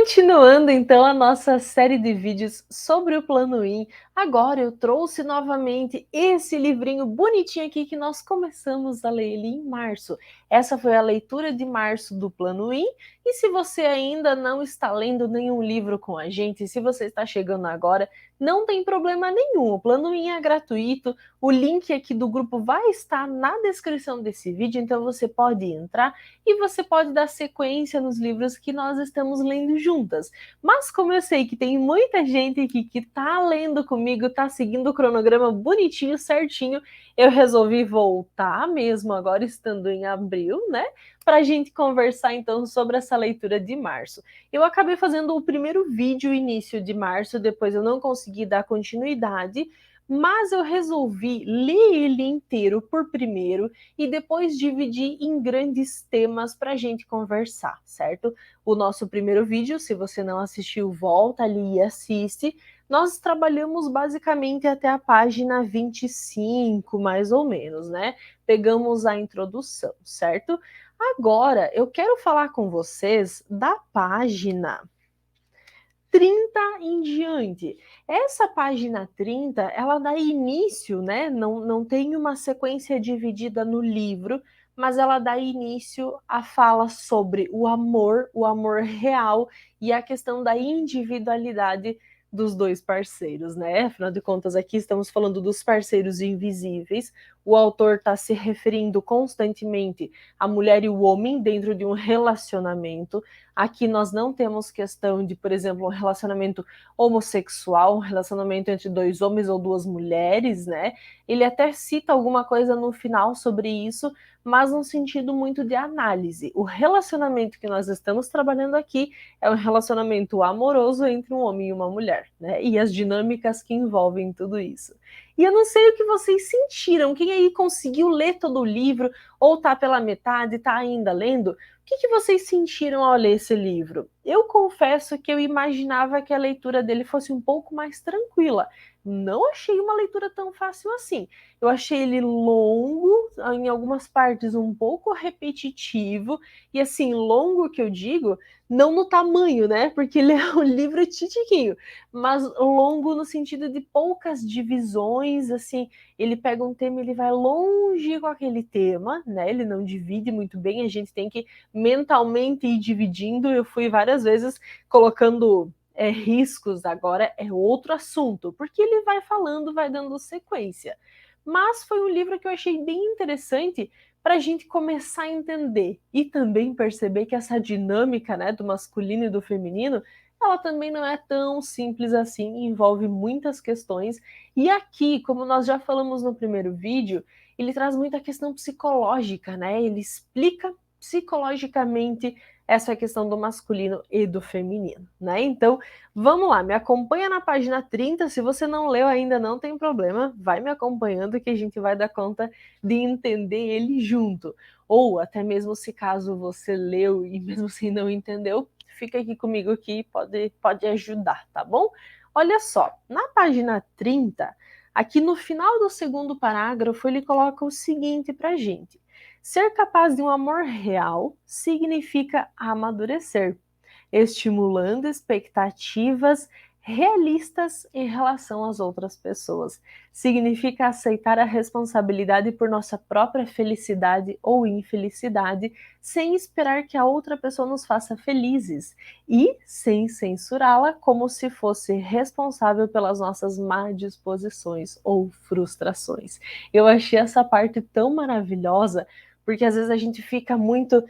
Continuando então a nossa série de vídeos sobre o Plano IN, agora eu trouxe novamente esse livrinho bonitinho aqui que nós começamos a ler ele em março. Essa foi a leitura de março do Plano IN, e se você ainda não está lendo nenhum livro com a gente, se você está chegando agora, não tem problema nenhum, o Plano IN é gratuito, o link aqui do grupo vai estar na descrição desse vídeo, então você pode entrar e você pode dar sequência nos livros que nós estamos lendo juntas. Mas como eu sei que tem muita gente aqui que tá lendo comigo, tá seguindo o cronograma bonitinho, certinho, eu resolvi voltar mesmo agora estando em abril, né? Para a gente conversar então sobre essa leitura de março. Eu acabei fazendo o primeiro vídeo início de março, depois eu não consegui dar continuidade, mas eu resolvi ler ele inteiro por primeiro e depois dividir em grandes temas para a gente conversar, certo? O nosso primeiro vídeo, se você não assistiu, volta ali e assiste. Nós trabalhamos basicamente até a página 25, mais ou menos, né? Pegamos a introdução, certo? Agora, eu quero falar com vocês da página 30 em diante. Essa página 30, ela dá início, né? Não tem uma sequência dividida no livro, mas ela dá início à fala sobre o amor real e a questão da individualidade dos dois parceiros, né? Afinal de contas, aqui estamos falando dos parceiros invisíveis. O autor está se referindo constantemente à mulher e o homem dentro de um relacionamento. Aqui nós não temos questão de, por exemplo, um relacionamento homossexual, um relacionamento entre dois homens ou duas mulheres, né? Ele até cita alguma coisa no final sobre isso, mas num sentido muito de análise. O relacionamento que nós estamos trabalhando aqui é um relacionamento amoroso entre um homem e uma mulher, né? E as dinâmicas que envolvem tudo isso. E eu não sei o que vocês sentiram, quem aí conseguiu ler todo o livro, ou tá pela metade, tá ainda lendo, o que vocês sentiram ao ler esse livro? Eu confesso que eu imaginava que a leitura dele fosse um pouco mais tranquila. Não achei uma leitura tão fácil assim. Eu achei ele longo, em algumas partes um pouco repetitivo, e assim, longo que eu digo, não no tamanho, né? Porque ele é um livro titiquinho, mas longo no sentido de poucas divisões, assim, ele pega um tema e ele vai longe com aquele tema, né? Ele não divide muito bem, a gente tem que mentalmente ir dividindo. Eu fui várias vezes colocando riscos, agora é outro assunto, porque ele vai falando, vai dando sequência. Mas foi um livro que eu achei bem interessante para a gente começar a entender e também perceber que essa dinâmica, né, do masculino e do feminino, ela também não é tão simples assim, envolve muitas questões. E aqui, como nós já falamos no primeiro vídeo, ele traz muita questão psicológica, né? Ele explica psicologicamente essa questão do masculino e do feminino, né? Então, vamos lá, me acompanha na página 30, se você não leu ainda não tem problema, vai me acompanhando que a gente vai dar conta de entender ele junto. Ou até mesmo se caso você leu e mesmo assim não entendeu, fica aqui comigo que pode ajudar, tá bom? Olha só, na página 30, aqui no final do segundo parágrafo, ele coloca o seguinte pra gente: ser capaz de um amor real significa amadurecer, estimulando expectativas realistas em relação às outras pessoas. Significa aceitar a responsabilidade por nossa própria felicidade ou infelicidade, sem esperar que a outra pessoa nos faça felizes e sem censurá-la como se fosse responsável pelas nossas má disposições ou frustrações. Eu achei essa parte tão maravilhosa, porque às vezes a gente fica muito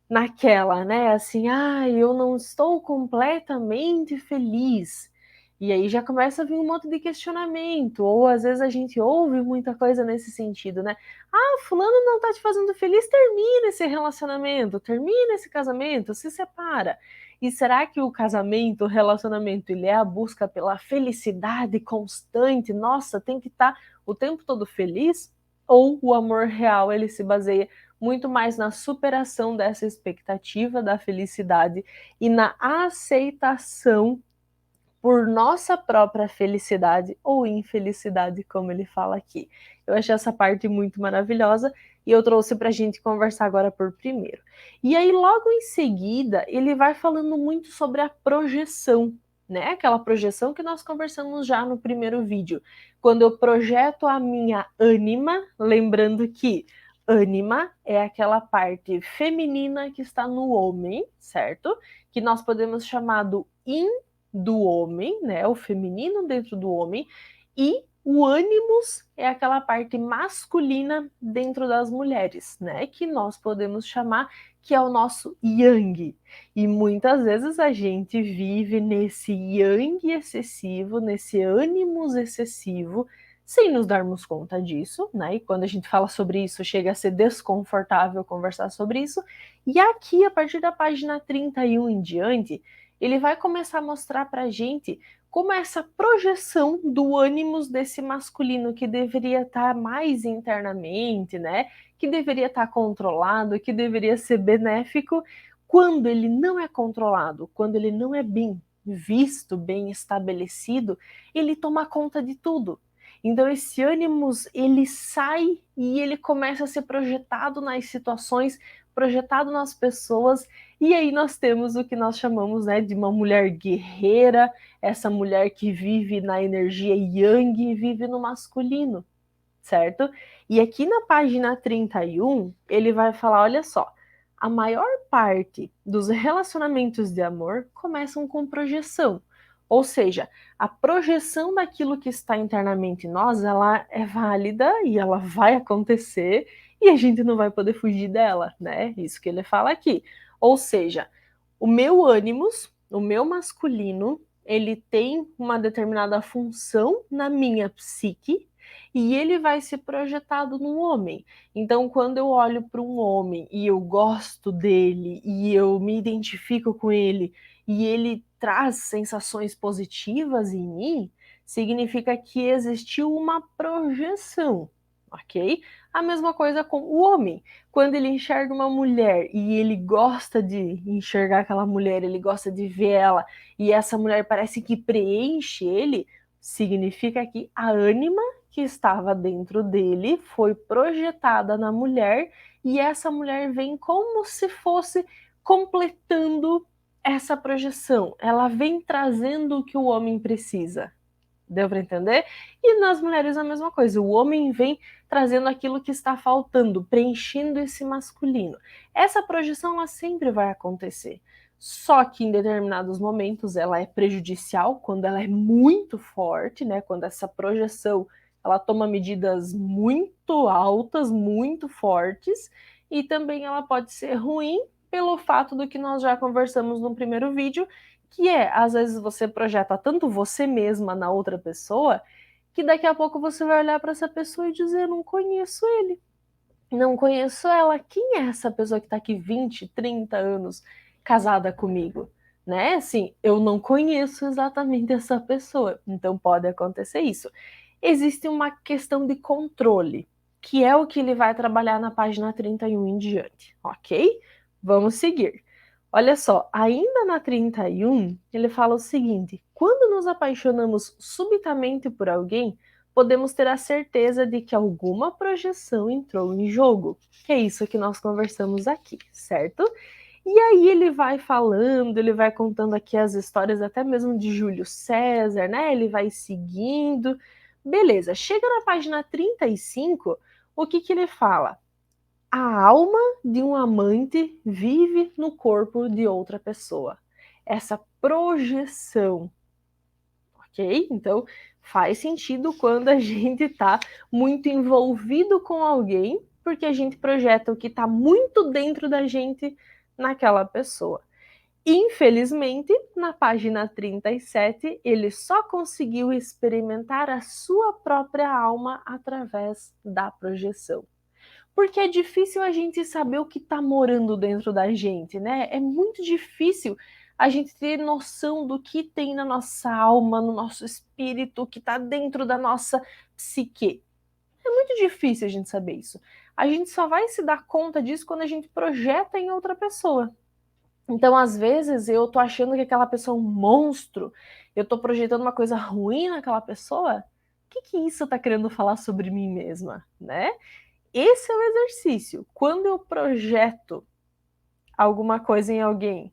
naquela, né, assim, eu não estou completamente feliz. E aí já começa a vir um monte de questionamento, ou às vezes a gente ouve muita coisa nesse sentido, né? Fulano não tá te fazendo feliz, termina esse relacionamento, termina esse casamento, se separa. E será que o casamento, o relacionamento, ele é a busca pela felicidade constante? Nossa, tem que estar o tempo todo feliz? Ou o amor real, ele se baseia muito mais na superação dessa expectativa da felicidade e na aceitação por nossa própria felicidade ou infelicidade, como ele fala aqui. Eu achei essa parte muito maravilhosa e eu trouxe para a gente conversar agora por primeiro. E aí, logo em seguida, ele vai falando muito sobre a projeção, né? Aquela projeção que nós conversamos já no primeiro vídeo. Quando eu projeto a minha ânima, lembrando que ânima é aquela parte feminina que está no homem, certo? Que nós podemos chamar do yin do homem, né? O feminino dentro do homem, e o ânimos é aquela parte masculina dentro das mulheres, né? Que nós podemos chamar que é o nosso yang. E muitas vezes a gente vive nesse yang excessivo, nesse ânimos excessivo, sem nos darmos conta disso, né? E quando a gente fala sobre isso, chega a ser desconfortável conversar sobre isso. E aqui, a partir da página 31 em diante, ele vai começar a mostrar pra gente como essa projeção do ânimos desse masculino que deveria estar mais internamente, né? Que deveria estar controlado, que deveria ser benéfico, quando ele não é controlado, quando ele não é bem visto, bem estabelecido, ele toma conta de tudo. Então esse ânimos, ele sai e ele começa a ser projetado nas situações, projetado nas pessoas, e aí nós temos o que nós chamamos, né, de uma mulher guerreira, essa mulher que vive na energia yang e vive no masculino, certo? E aqui na página 31, ele vai falar, olha só, a maior parte dos relacionamentos de amor começam com projeção. Ou seja, a projeção daquilo que está internamente em nós, ela é válida e ela vai acontecer e a gente não vai poder fugir dela, né? Isso que ele fala aqui. Ou seja, o meu ânimos, o meu masculino, ele tem uma determinada função na minha psique e ele vai ser projetado no homem. Então, quando eu olho para um homem e eu gosto dele e eu me identifico com ele e ele traz sensações positivas em mim, significa que existiu uma projeção, ok? A mesma coisa com o homem. Quando ele enxerga uma mulher e ele gosta de enxergar aquela mulher, ele gosta de ver ela e essa mulher parece que preenche ele, significa que a ânima que estava dentro dele foi projetada na mulher e essa mulher vem como se fosse completando essa projeção. Ela vem trazendo o que o homem precisa. Deu para entender? E nas mulheres a mesma coisa. O homem vem trazendo aquilo que está faltando, preenchendo esse masculino. Essa projeção ela sempre vai acontecer. Só que em determinados momentos ela é prejudicial quando ela é muito forte, né? Quando essa projeção ela toma medidas muito altas, muito fortes, e também ela pode ser ruim pelo fato do que nós já conversamos no primeiro vídeo, que é, às vezes você projeta tanto você mesma na outra pessoa, que daqui a pouco você vai olhar para essa pessoa e dizer, não conheço ele, não conheço ela, quem é essa pessoa que está aqui 20, 30 anos casada comigo? Né? Assim, eu não conheço exatamente essa pessoa, então pode acontecer isso. Existe uma questão de controle, que é o que ele vai trabalhar na página 31 em diante, ok? Vamos seguir. Olha só, ainda na 31, ele fala o seguinte: quando nos apaixonamos subitamente por alguém, podemos ter a certeza de que alguma projeção entrou em jogo. Que é isso que nós conversamos aqui, certo? E aí ele vai falando, ele vai contando aqui as histórias até mesmo de Júlio César, né? Ele vai seguindo. Beleza, chega na página 35, o que ele fala? A alma de um amante vive no corpo de outra pessoa. Essa projeção, ok? Então faz sentido quando a gente está muito envolvido com alguém, porque a gente projeta o que está muito dentro da gente naquela pessoa. Infelizmente, na página 37, ele só conseguiu experimentar a sua própria alma através da projeção. Porque é difícil a gente saber o que está morando dentro da gente, né? É muito difícil a gente ter noção do que tem na nossa alma, no nosso espírito, o que está dentro da nossa psique. É muito difícil a gente saber isso. A gente só vai se dar conta disso quando a gente projeta em outra pessoa. Então, às vezes, eu tô achando que aquela pessoa é um monstro, eu tô projetando uma coisa ruim naquela pessoa. O que isso tá querendo falar sobre mim mesma, né? esse é o exercício. Quando eu projeto alguma coisa em alguém,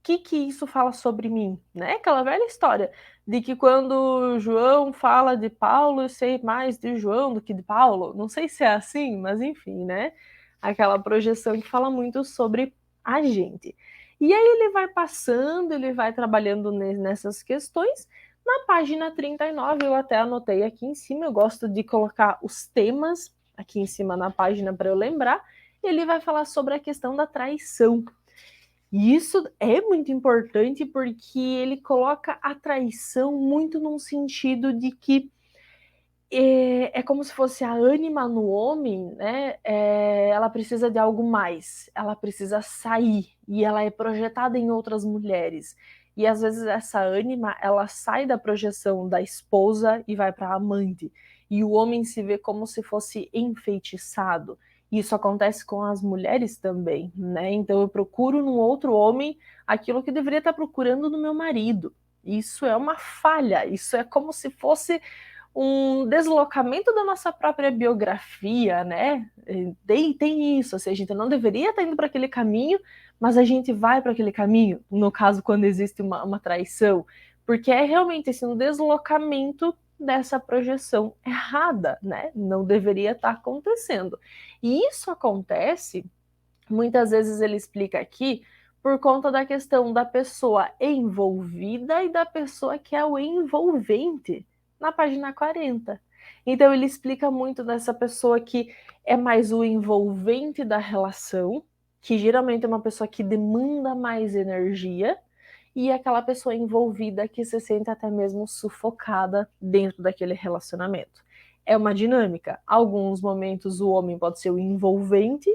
o que isso fala sobre mim? Né? Aquela velha história de que quando João fala de Paulo, eu sei mais de João do que de Paulo. Não sei se é assim, mas enfim, né? Aquela projeção que fala muito sobre a gente. E aí ele vai passando, ele vai trabalhando nessas questões. Na página 39, eu até anotei aqui em cima, eu gosto de colocar os temas aqui em cima na página para eu lembrar. Ele vai falar sobre a questão da traição. E isso é muito importante porque ele coloca a traição muito num sentido de que é como se fosse a ânima no homem, né? Ela precisa de algo mais, ela precisa sair e ela é projetada em outras mulheres. E às vezes essa ânima ela sai da projeção da esposa e vai para a amante. E o homem se vê como se fosse enfeitiçado. Isso acontece com as mulheres também, né? Então eu procuro num outro homem aquilo que eu deveria estar procurando no meu marido. Isso é uma falha, isso é como se fosse um deslocamento da nossa própria biografia, né? Tem isso, assim, a gente não deveria estar indo para aquele caminho, mas a gente vai para aquele caminho, no caso, quando existe uma traição, porque é realmente assim, um deslocamento dessa projeção errada, né? Não deveria estar acontecendo. E isso acontece, muitas vezes ele explica aqui, por conta da questão da pessoa envolvida e da pessoa que é o envolvente, na página 40. Então ele explica muito dessa pessoa que é mais o envolvente da relação, que geralmente é uma pessoa que demanda mais energia, e aquela pessoa envolvida que se sente até mesmo sufocada dentro daquele relacionamento. É uma dinâmica. Alguns momentos o homem pode ser o envolvente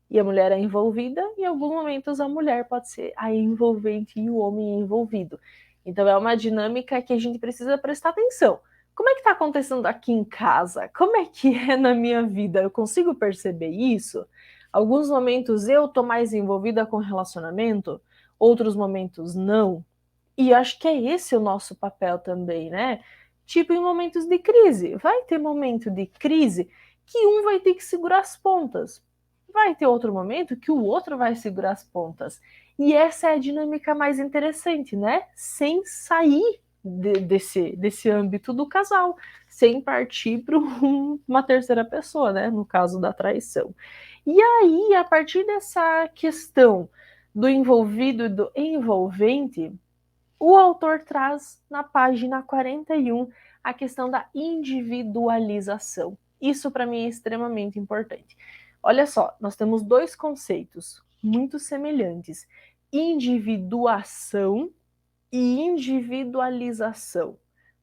e a mulher é envolvida, e em alguns momentos a mulher pode ser a envolvente e o homem envolvido. Então é uma dinâmica que a gente precisa prestar atenção. Como é que está acontecendo aqui em casa? Como é que é na minha vida? Eu consigo perceber isso? Alguns momentos eu tô mais envolvida com relacionamento, outros momentos não. E acho que é esse o nosso papel também, né? Tipo em momentos de crise. Vai ter momento de crise que um vai ter que segurar as pontas. Vai ter outro momento que o outro vai segurar as pontas. E essa é a dinâmica mais interessante, né? Sem sair desse âmbito do casal, sem partir para uma terceira pessoa, né? No caso da traição. E aí, a partir dessa questão do envolvido e do envolvente, o autor traz na página 41 a questão da individualização. Isso para mim é extremamente importante. Olha só, nós temos dois conceitos muito semelhantes: individuação e individualização.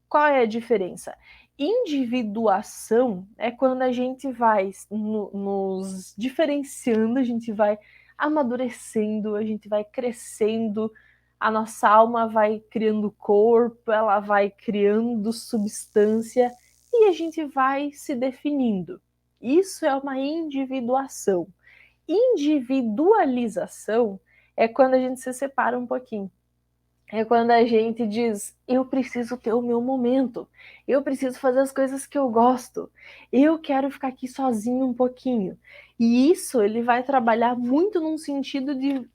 Qual é a diferença? Individuação é quando a gente vai nos diferenciando, a gente vai amadurecendo, a gente vai crescendo, a nossa alma vai criando corpo, ela vai criando substância e a gente vai se definindo. Isso é uma individuação. Individualização é quando a gente se separa um pouquinho. É quando a gente diz, eu preciso ter o meu momento, eu preciso fazer as coisas que eu gosto, eu quero ficar aqui sozinho um pouquinho. E isso ele vai trabalhar muito num sentido de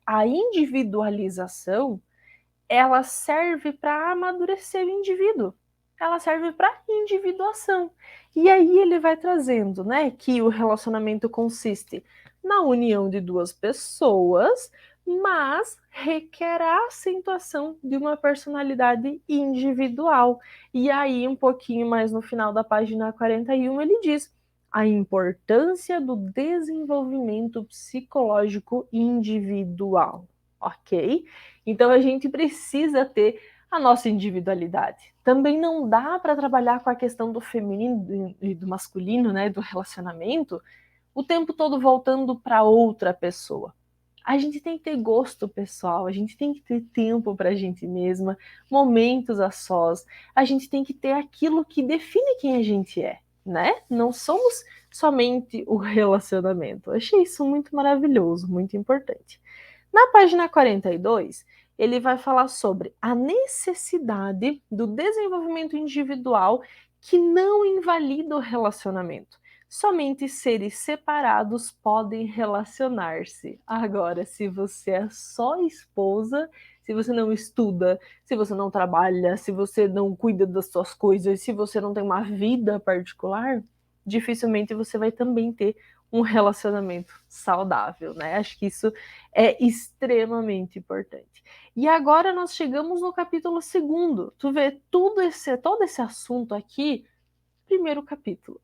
a individualização, ela serve para amadurecer o indivíduo, ela serve para individuação. E aí ele vai trazendo, né, que o relacionamento consiste na união de duas pessoas, mas requer a acentuação de uma personalidade individual. E aí, um pouquinho mais no final da página 41, ele diz a importância do desenvolvimento psicológico individual, ok? Então a gente precisa ter a nossa individualidade. Também não dá para trabalhar com a questão do feminino e do masculino, né, do relacionamento, o tempo todo voltando para outra pessoa. A gente tem que ter gosto pessoal, a gente tem que ter tempo para a gente mesma, momentos a sós, a gente tem que ter aquilo que define quem a gente é, né? Não somos somente o relacionamento. Eu achei isso muito maravilhoso, muito importante. Na página 42, ele vai falar sobre a necessidade do desenvolvimento individual que não invalida o relacionamento. Somente seres separados podem relacionar-se. Agora, se você é só esposa, se você não estuda, se você não trabalha, se você não cuida das suas coisas, se você não tem uma vida particular, dificilmente você vai também ter um relacionamento saudável, né? Acho que isso é extremamente importante. E agora nós chegamos no capítulo 2. Tu vê todo esse assunto aqui, primeiro capítulo.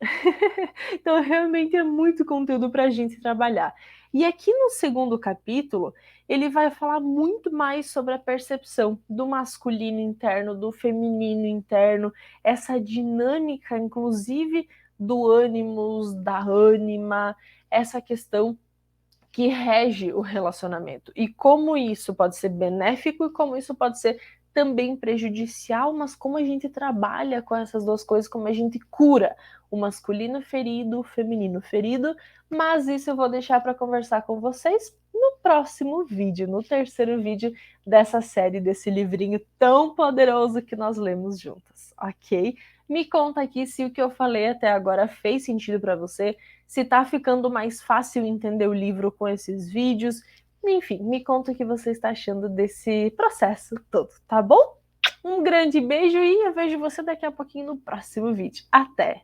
Então, realmente é muito conteúdo para a gente trabalhar. E aqui no segundo capítulo, ele vai falar muito mais sobre a percepção do masculino interno, do feminino interno, essa dinâmica, inclusive, do ânimos, da ânima, essa questão que rege o relacionamento e como isso pode ser benéfico e como isso pode ser também prejudicial, mas como a gente trabalha com essas duas coisas, como a gente cura o masculino ferido, o feminino ferido, mas isso eu vou deixar para conversar com vocês no próximo vídeo, no terceiro vídeo dessa série, desse livrinho tão poderoso que nós lemos juntas, ok? Me conta aqui se o que eu falei até agora fez sentido para você, se tá ficando mais fácil entender o livro com esses vídeos. Enfim, me conta o que você está achando desse processo todo, tá bom? Um grande beijo e eu vejo você daqui a pouquinho no próximo vídeo. Até!